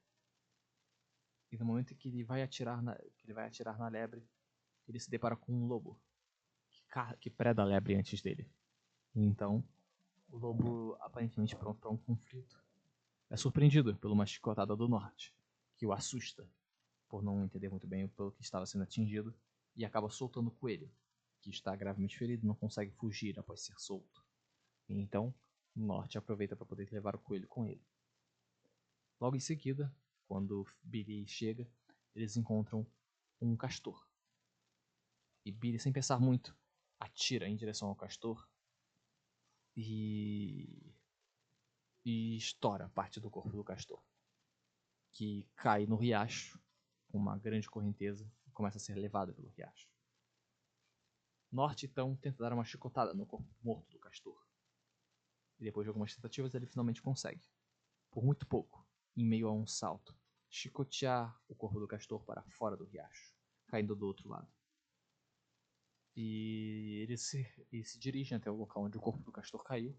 E no momento em que ele vai atirar na lebre, ele se depara com um lobo que preda a lebre antes dele. E então, o lobo, aparentemente pronto para um conflito, é surpreendido por uma chicotada do Norte, que o assusta por não entender muito bem pelo que estava sendo atingido, e acaba soltando o coelho, que está gravemente ferido e não consegue fugir após ser solto. E então, o Norte aproveita para poder levar o coelho com ele. Logo em seguida, quando Billy chega, eles encontram um castor. E Billy, sem pensar muito, atira em direção ao castor e estoura parte do corpo do castor, que cai no riacho com uma grande correnteza e começa a ser levado pelo riacho. Norte então tenta dar uma chicotada no corpo morto do castor. E depois de algumas tentativas ele finalmente consegue, por muito pouco, em meio a um salto, chicotear o corpo do castor para fora do riacho, caindo do outro lado. E eles se dirigem até o local onde o corpo do castor caiu.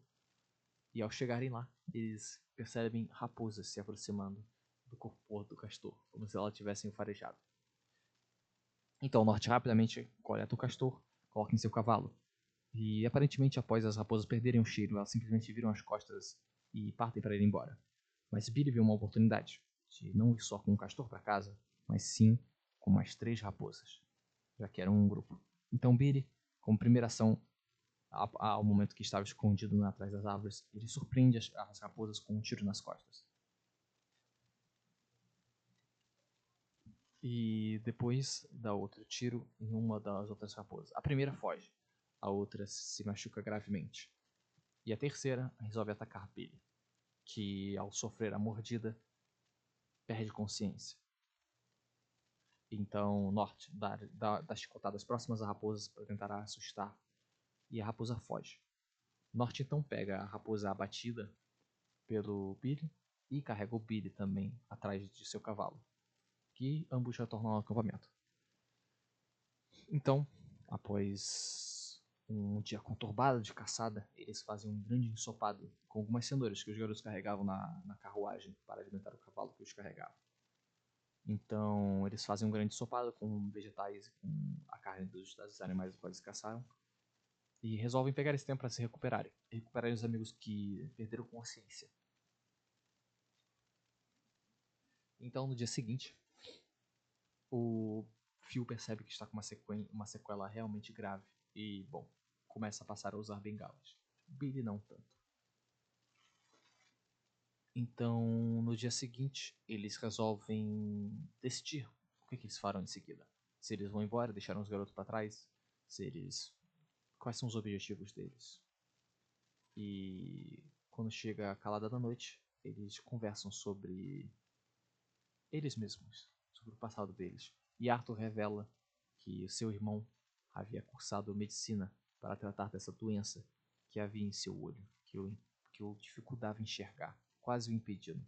E ao chegarem lá, eles percebem raposas se aproximando do corpo morto do castor, como se elas tivessem o farejado. Então o Norte rapidamente coleta o castor, coloca em seu cavalo. E aparentemente, após as raposas perderem o cheiro, elas simplesmente viram as costas e partem para ir embora. Mas Billy viu uma oportunidade de não ir só com um castor para casa, mas sim com mais 3 raposas, já que eram um grupo. Então Billy, como primeira ação, ao momento que estava escondido atrás das árvores, ele surpreende as raposas com um tiro nas costas. E depois dá outro tiro em uma das outras raposas. A primeira foge, a outra se machuca gravemente. E a terceira resolve atacar Billy, que ao sofrer a mordida, perde consciência. Então Norte dá chicotadas próximas às raposas para tentar assustar, e a raposa foge. Norte então pega a raposa abatida pelo Billy e carrega o Billy também atrás de seu cavalo, que ambos retornam ao acampamento. Então, após um dia conturbado de caçada, eles fazem um grande ensopado com algumas cenouras que os garotos carregavam na carruagem para alimentar o cavalo que os carregava. Então, eles fazem um grande ensopado com vegetais e com a carne dos animais dos quais eles caçaram. E resolvem pegar esse tempo para se recuperarem. E recuperarem os amigos que perderam consciência. Então, no dia seguinte, o Phil percebe que está com uma sequela realmente grave. E, bom, começa a passar a usar bengalas. Billy não tanto. Então, no dia seguinte, eles resolvem decidir o que eles farão em seguida. Se eles vão embora, deixaram os garotos para trás, quais são os objetivos deles. E quando chega a calada da noite, eles conversam sobre eles mesmos, sobre o passado deles. E Arthur revela que seu irmão havia cursado medicina para tratar dessa doença que havia em seu olho, que o dificultava enxergar, quase o impedindo.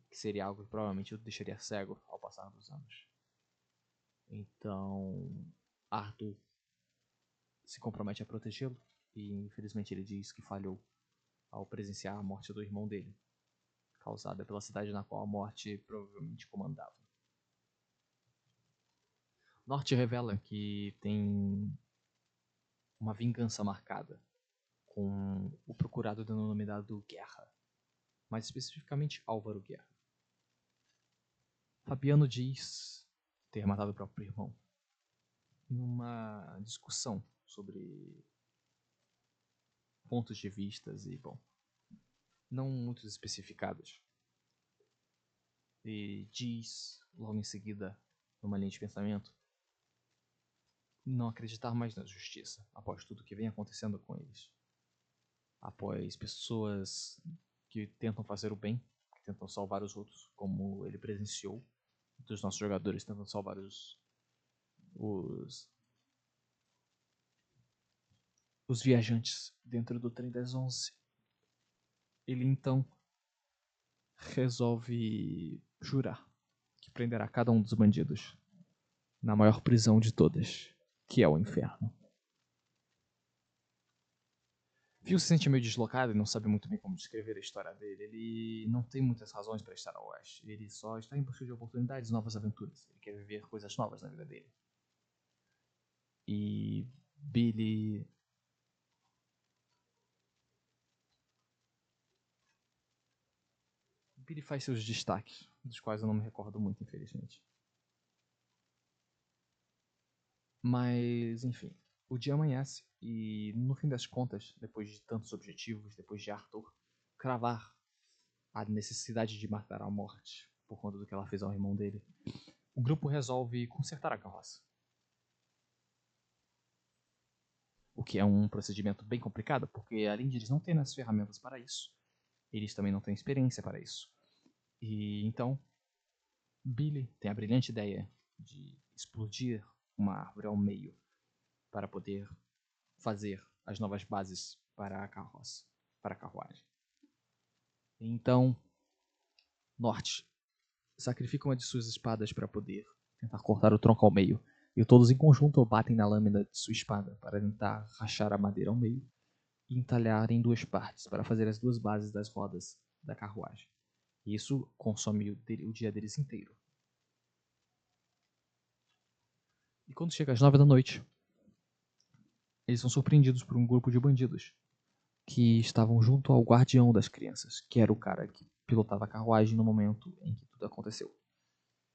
Que seria algo que provavelmente o deixaria cego ao passar dos anos. Então, Arthur se compromete a protegê-lo e infelizmente ele diz que falhou ao presenciar a morte do irmão dele, causada pela cidade na qual a morte provavelmente comandava. Norte revela que tem uma vingança marcada com o procurado denominado Guerra, mais especificamente Álvaro Guerra. Fabiano diz ter matado o próprio irmão numa discussão sobre pontos de vistas e, bom, não muito especificados. E diz, logo em seguida, numa linha de pensamento, não acreditar mais na justiça após tudo que vem acontecendo com eles. Após pessoas que tentam fazer o bem, que tentam salvar os outros, como ele presenciou, dos nossos jogadores tentando salvar os, os viajantes dentro do trem das 11. Ele então resolve jurar que prenderá cada um dos bandidos na maior prisão de todas, que é o inferno. Phil se sente meio deslocado e não sabe muito bem como descrever a história dele. Ele não tem muitas razões para estar ao oeste. Ele só está em busca de oportunidades e novas aventuras. Ele quer viver coisas novas na vida dele. E Billy faz seus destaques, dos quais eu não me recordo muito, infelizmente. Mas, enfim, o dia amanhece e, no fim das contas, depois de tantos objetivos, depois de Arthur cravar a necessidade de matar a morte por conta do que ela fez ao irmão dele, o grupo resolve consertar a carroça. O que é um procedimento bem complicado, porque além de eles não terem as ferramentas para isso, eles também não têm experiência para isso. E então, Billy tem a brilhante ideia de explodir uma árvore ao meio para poder fazer as novas bases para a carroça, para a carruagem. Então, Norte sacrifica uma de suas espadas para poder tentar cortar o tronco ao meio, e todos em conjunto batem na lâmina de sua espada para tentar rachar a madeira ao meio e entalhar em duas partes para fazer as duas bases das rodas da carruagem. E isso consome o dia deles inteiro. E quando chega às 9 da noite, eles são surpreendidos por um grupo de bandidos que estavam junto ao guardião das crianças, que era o cara que pilotava a carruagem no momento em que tudo aconteceu.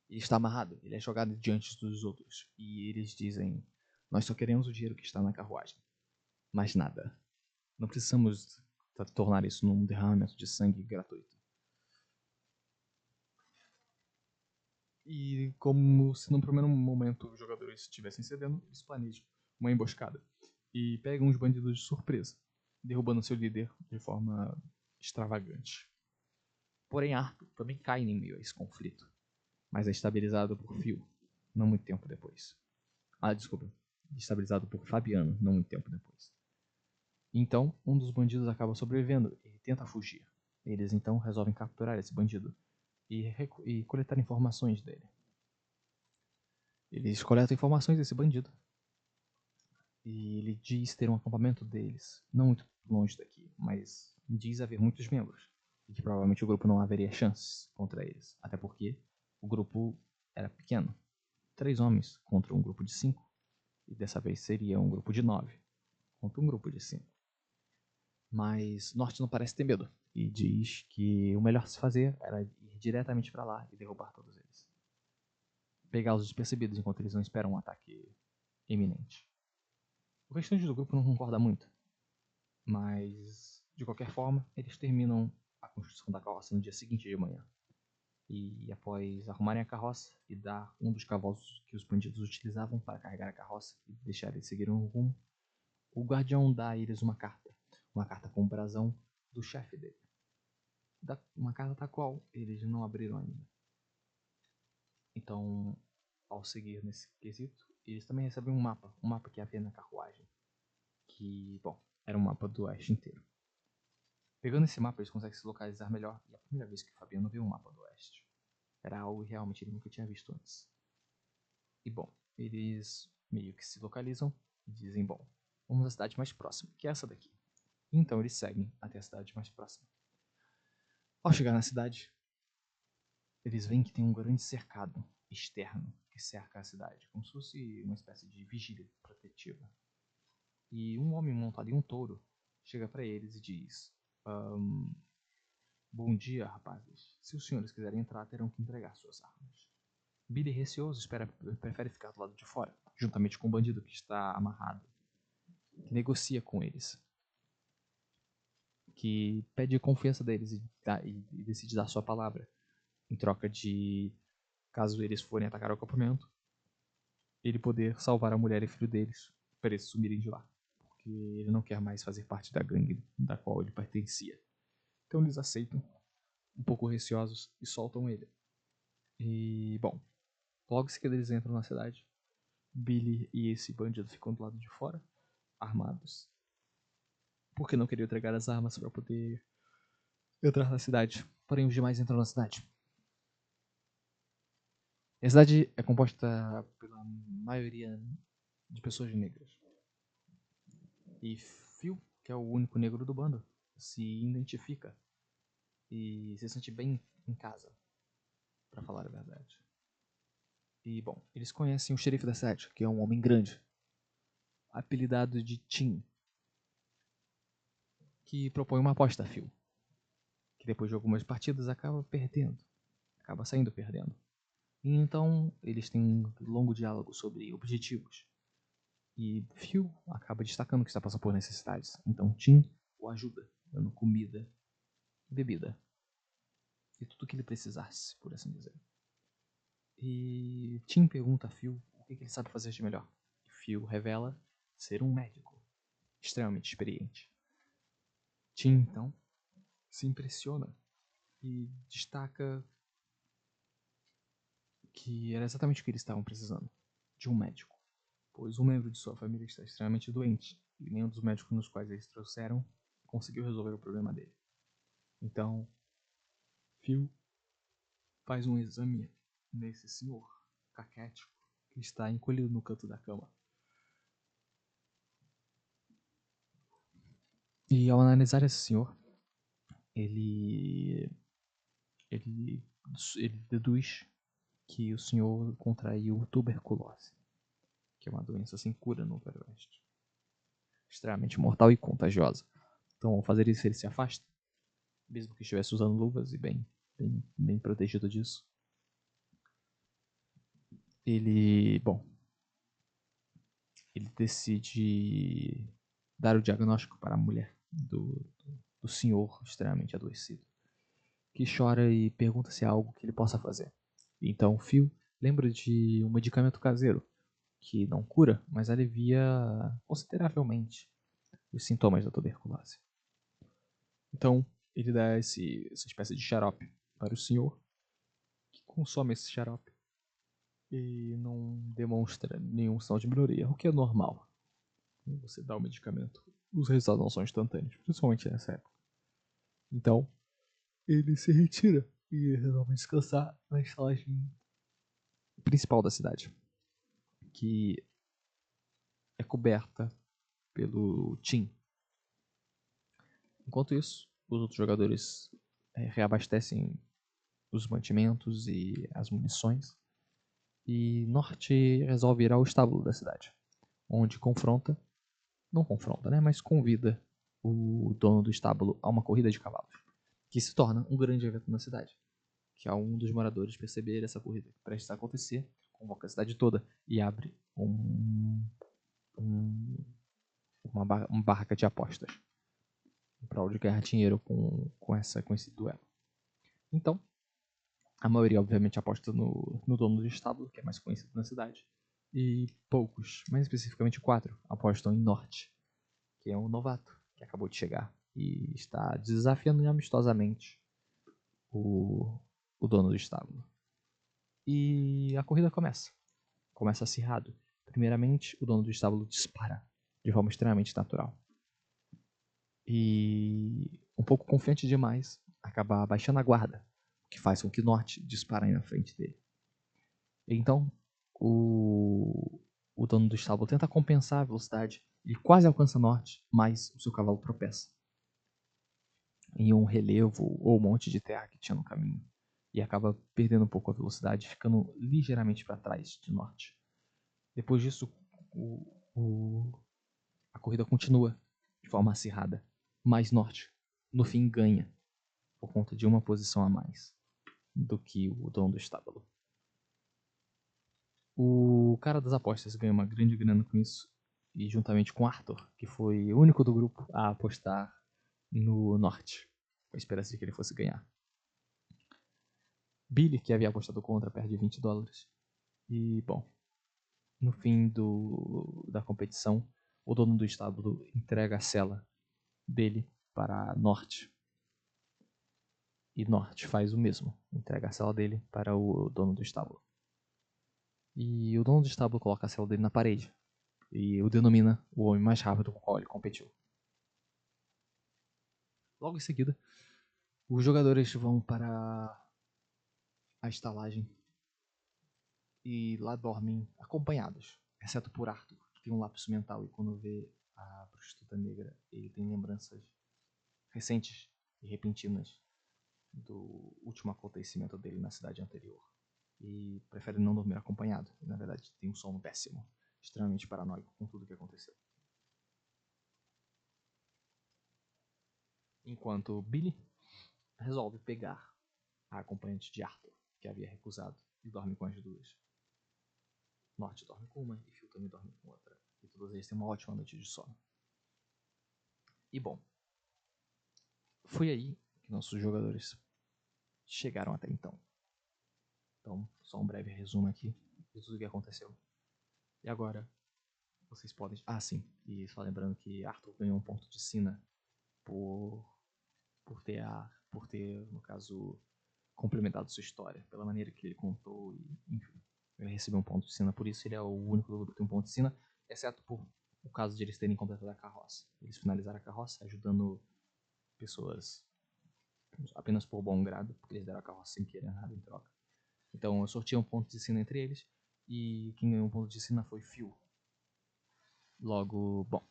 Ele está amarrado, ele é jogado diante dos outros, e eles dizem: nós só queremos o dinheiro que está na carruagem. Mais nada. Não precisamos tornar isso num derramamento de sangue gratuito. E como se no primeiro momento os jogadores estivessem cedendo, eles planejam uma emboscada e pegam os bandidos de surpresa, derrubando seu líder de forma extravagante. Porém, Arthur também cai em meio a esse conflito, mas é estabilizado por Phil, não muito tempo depois. Desculpa. Estabilizado por Fabiano, não muito tempo depois. Então, um dos bandidos acaba sobrevivendo e tenta fugir. Eles então resolvem capturar esse bandido e coletar informações dele. Eles coletam informações desse bandido. E ele diz ter um acampamento deles, não muito longe daqui, mas diz haver muitos membros. E que provavelmente o grupo não haveria chances contra eles. Até porque o grupo era pequeno. 3 homens contra um grupo de 5. E dessa vez seria um grupo de 9 contra um grupo de 5. Mas Norte não parece ter medo e diz que o melhor se fazer era ir diretamente para lá e derrubar todos eles. Pegá-los despercebidos enquanto eles não esperam um ataque iminente. O restante do grupo não concorda muito, mas de qualquer forma eles terminam a construção da carroça no dia seguinte de manhã. E após arrumarem a carroça e dar um dos cavalos que os bandidos utilizavam para carregar a carroça e deixar eles seguirem o rumo, o guardião dá a eles uma carta com o brasão do chefe dele. Uma carta da qual eles não abriram ainda. Então, ao seguir nesse quesito, eles também recebem um mapa que havia na carruagem, que, bom, era um mapa do oeste inteiro. Pegando esse mapa, eles conseguem se localizar melhor, e é a primeira vez que o Fabiano viu um mapa do oeste. Era algo que realmente ele nunca tinha visto antes. E bom, eles meio que se localizam e dizem, bom, vamos à cidade mais próxima, que é essa daqui. Então eles seguem até a cidade mais próxima. Ao chegar na cidade, eles veem que tem um grande cercado externo que cerca a cidade, como se fosse uma espécie de vigília protetiva. E um homem montado em um touro chega para eles e diz: bom dia, rapazes. Se os senhores quiserem entrar, terão que entregar suas armas. Billy, receoso, prefere ficar do lado de fora, juntamente com o bandido que está amarrado, que negocia com eles, que pede a confiança deles e decide dar sua palavra, em troca de, caso eles forem atacar o acampamento, ele poder salvar a mulher e filho deles para eles sumirem de lá. Porque ele não quer mais fazer parte da gangue da qual ele pertencia. Então eles aceitam, um pouco receosos, e soltam ele. E, bom, logo em seguida eles entram na cidade. Billy e esse bandido ficam do lado de fora, armados. Porque não queriam entregar as armas para poder entrar na cidade. Porém, os demais entram na cidade. A cidade é composta pela maioria de pessoas negras. E Phil, que é o único negro do bando, se identifica e se sente bem em casa, para falar a verdade. E, bom, eles conhecem o xerife da cidade, que é um homem grande, apelidado de Tim, que propõe uma aposta a Phil, que depois de algumas partidas acaba saindo perdendo. E então eles têm um longo diálogo sobre objetivos. E Phil acaba destacando que está passando por necessidades. Então Tim o ajuda, dando comida e bebida. E tudo o que ele precisasse, por assim dizer. E Tim pergunta a Phil o que ele sabe fazer de melhor. E Phil revela ser um médico extremamente experiente. Tim, então, se impressiona e destaca que era exatamente o que eles estavam precisando, de um médico, pois um membro de sua família está extremamente doente e nenhum dos médicos nos quais eles trouxeram conseguiu resolver o problema dele. Então, Phil faz um exame nesse senhor caquético que está encolhido no canto da cama. E ao analisar esse senhor, ele deduz que o senhor contraiu tuberculose, que é uma doença sem cura no Velho Oeste, extremamente mortal e contagiosa. Então, ao fazer isso, ele se afasta, mesmo que estivesse usando luvas e bem protegido disso. Ele decide dar o diagnóstico para a mulher do senhor extremamente adoecido, que chora e pergunta se há algo que ele possa fazer. Então Phil lembra de um medicamento caseiro que não cura, mas alivia consideravelmente os sintomas da tuberculose. Então ele dá essa espécie de xarope para o senhor, que consome esse xarope e não demonstra nenhum sinal de melhoria, o que é normal. Quando você dá o medicamento, os resultados não são instantâneos, principalmente nessa época. Então, ele se retira e resolve descansar na estalagem principal da cidade, que é coberta pelo Tim. Enquanto isso, os outros jogadores reabastecem os mantimentos e as munições, e Norte resolve ir ao estábulo da cidade, onde não confronta, né, mas convida o dono do estábulo a uma corrida de cavalos, que se torna um grande evento na cidade. Que ao um dos moradores perceber essa corrida prestes a acontecer, convoca a cidade toda e abre uma barraca de apostas em prol de ganhar dinheiro com esse duelo. Então, a maioria obviamente aposta no dono do estábulo, que é mais conhecido na cidade, e poucos, mais especificamente 4, apostam em Norte, que é um novato que acabou de chegar e está desafiando amistosamente o dono do estábulo. E a corrida começa acirrado. Primeiramente, o dono do estábulo dispara de forma extremamente natural. E, um pouco confiante demais, acaba baixando a guarda, o que faz com que Norte dispare na frente dele. Então, o dono do estábulo tenta compensar a velocidade. Ele quase alcança Norte, mas o seu cavalo tropeça em um relevo ou um monte de terra que tinha no caminho. E acaba perdendo um pouco a velocidade, ficando ligeiramente para trás de Norte. Depois disso, a corrida continua de forma acirrada, mas Norte, no fim, ganha por conta de uma posição a mais do que o dono do estábulo. O cara das apostas ganha uma grande grana com isso, e juntamente com Arthur, que foi o único do grupo a apostar no Norte, com a esperança de que ele fosse ganhar. Billy, que havia apostado contra, perde $20. E, bom, no fim da competição, o dono do estábulo entrega a cela dele para Norte. E Norte faz o mesmo, entrega a cela dele para o dono do estábulo. E o dono do estábulo coloca a cela dele na parede e o denomina o homem mais rápido com o qual ele competiu. Logo em seguida, os jogadores vão para a estalagem e lá dormem acompanhados, exceto por Arthur, que tem um lapso mental e quando vê a prostituta negra, ele tem lembranças recentes e repentinas do último acontecimento dele na cidade anterior. E prefere não dormir acompanhado. E, na verdade, tem um sono péssimo, extremamente paranoico com tudo que aconteceu. Enquanto Billy resolve pegar a acompanhante de Arthur, que havia recusado, e dorme com as duas. Norte dorme com uma e Phil também dorme com outra. E todos eles têm uma ótima noite de sono. E bom, foi aí que nossos jogadores chegaram até então. Então, só um breve resumo aqui de tudo o que aconteceu. E agora, vocês podem... Ah, sim. E só lembrando que Arthur ganhou um ponto de sina por ter, no caso, complementado sua história, pela maneira que ele contou, e, enfim. Ele recebeu um ponto de sina por isso, ele é o único do grupo que tem um ponto de sina, exceto por o caso de eles terem completado a carroça. Eles finalizaram a carroça ajudando pessoas apenas por bom grado, porque eles deram a carroça sem querer nada em troca. Então eu sorteei um ponto de sina entre eles, e quem ganhou um ponto de sina foi Phil. Logo, bom,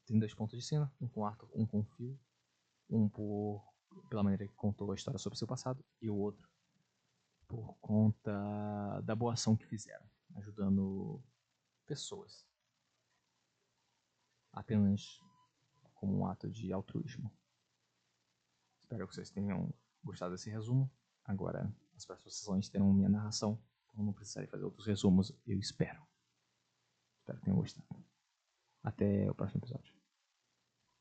tem 2 pontos de sina, um com Arthur, um com Phil, um pela maneira que contou a história sobre seu passado, e o outro por conta da boa ação que fizeram, ajudando pessoas, apenas como um ato de altruísmo. Espero que vocês tenham gostado desse resumo. Agora, as próximas sessões terão minha narração, então não precisarei fazer outros resumos, eu espero. Espero que tenham gostado. Até o próximo episódio.